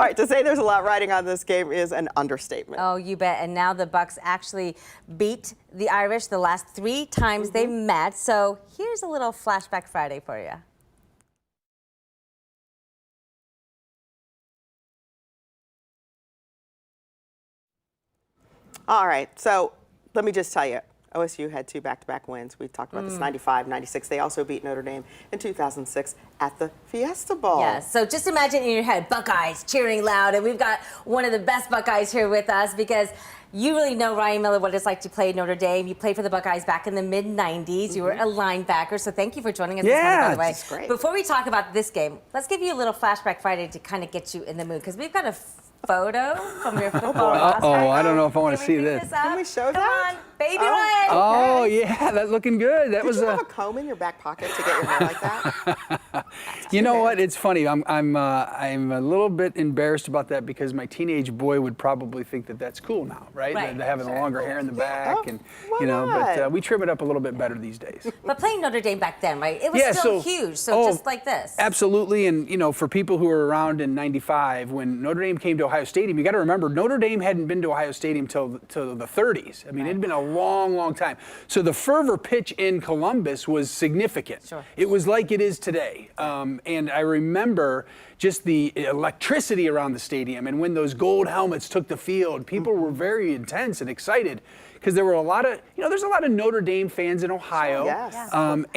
right, to say there's a lot riding on this game is an understatement. Oh, you bet. And now the Bucks actually beat the Irish the last 3 times they met. So here's a little Flashback Friday for you. All right, so let me just tell you, OSU had 2 back-to-back wins. We talked about this 95, 96. They also beat Notre Dame in 2006 at the Fiesta Bowl. Yes, so just imagine in your head, Buckeyes cheering loud, and we've got one of the best Buckeyes here with us because you really know, Ryan Miller, what it's like to play Notre Dame. You played for the Buckeyes back in the mid-90s. You were a linebacker, so thank you for joining us this morning, by the way. That's great. Before we talk about this game, let's give you a little Flashback Friday to kind of get you in the mood because we've got a photo from your football roster. Uh-oh, I don't know if I want to see this. Can we show Come that? on, baby Ryan. Oh, yeah, that's looking good. That Did you have a comb in your back pocket to get your hair like that? You know what? It's funny. I'm a little bit embarrassed about that because my teenage boy would probably think that that's cool now, right? Right. They're having the longer hair in the back, Oh, and why you know. not? But we trim it up a little bit better these days. But playing Notre Dame back then, right? It was Yeah, still so- huge, so just like this. Absolutely, and you know, for people who were around in '95 when Notre Dame came to Ohio Stadium, you got to remember Notre Dame hadn't been to Ohio Stadium till the 30s. I mean, it had been a long, long time. So the fervor pitch in Columbus was significant. Sure. It was like it is today, and I remember just the electricity around the stadium, and when those gold helmets took the field, people were very intense and excited. Because there were a lot of, there's a lot of Notre Dame fans in Ohio,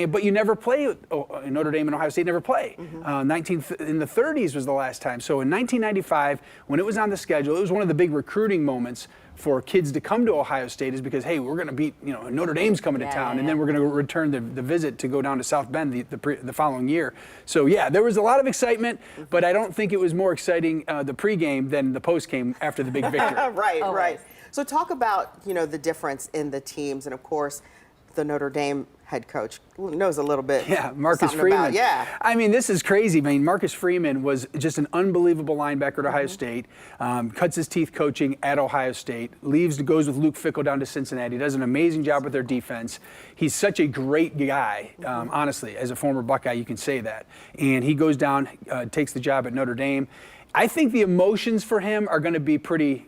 but you never play, Notre Dame and Ohio State never play. In the 30s was the last time. So in 1995, when it was on the schedule, it was one of the big recruiting moments for kids to come to Ohio State is because, hey, we're going to beat, Notre Dame's coming to town, and then we're going to return the visit to go down to South Bend the following year. So yeah, there was a lot of excitement, but I don't think it was more exciting the pregame than the postgame after the big victory. Right. So talk about, the difference in the teams, and of course, the Notre Dame head coach knows a little bit. Yeah, Marcus Freeman. I mean, this is crazy. I mean, Marcus Freeman was just an unbelievable linebacker at Ohio State, cuts his teeth coaching at Ohio State, goes with Luke Fickell down to Cincinnati, does an amazing job with their defense. He's such a great guy, honestly. As a former Buckeye, you can say that. And he goes down, takes the job at Notre Dame. I think the emotions for him are going to be pretty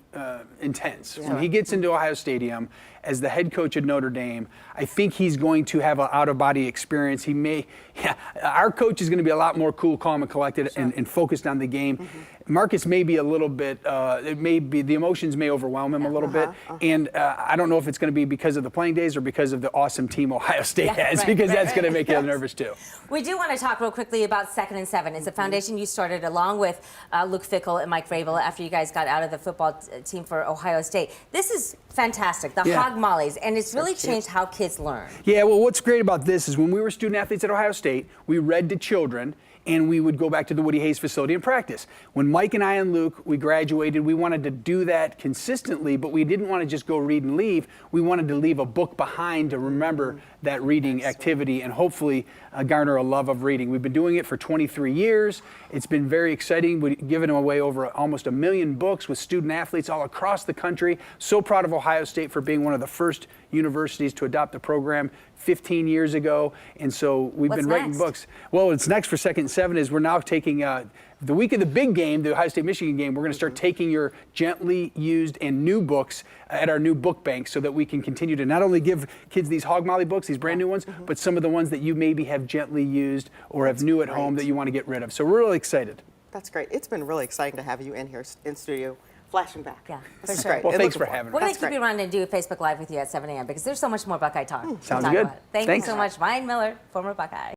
intense. When he gets into Ohio Stadium as the head coach at Notre Dame, I think he's going to have an out-of-body experience. Our coach is going to be a lot more cool, calm, and collected and focused on the game. Marcus may be a little bit, the emotions may overwhelm him a little bit. And I don't know if it's going to be because of the playing days or because of the awesome team Ohio State has, because that's going to make you nervous too. We do want to talk real quickly about 2nd and 7. It's a foundation you started along with Luke Fickell and Mike Vrabel after you guys got out of the football team for Ohio State. This is fantastic, the Hog Mollies, and it's really changed how kids learn. Yeah, well, what's great about this is when we were student athletes at Ohio State, we read to children, and we would go back to the Woody Hayes facility and practice. When Mike and I and Luke, we graduated, we wanted to do that consistently, but we didn't want to just go read and leave. We wanted to leave a book behind to remember that reading activity and hopefully garner a love of reading. We've been doing it for 23 years. It's been very exciting. We've given away over almost 1 million books with student athletes all across the country. So proud of Ohio State for being one of the first universities to adopt the program 15 years ago. And so we've been writing books. Well, what's next for 2nd and 7 is we're now taking the week of the big game, the Ohio State-Michigan game, we're going to start taking your gently used and new books at our new book bank so that we can continue to not only give kids these Hog Molly books, these brand new ones, but some of the ones that you maybe have gently used or have new at home that you want to get rid of. So we're really excited. That's great. It's been really exciting to have you in here in studio. Flashing back. Yeah, this is sure. great. Well, thanks for having me. We're going to keep you around and do a Facebook Live with you at 7 a.m. because there's so much more Buckeye talk. Sounds good. Thank you so much, Ryan Miller, former Buckeye.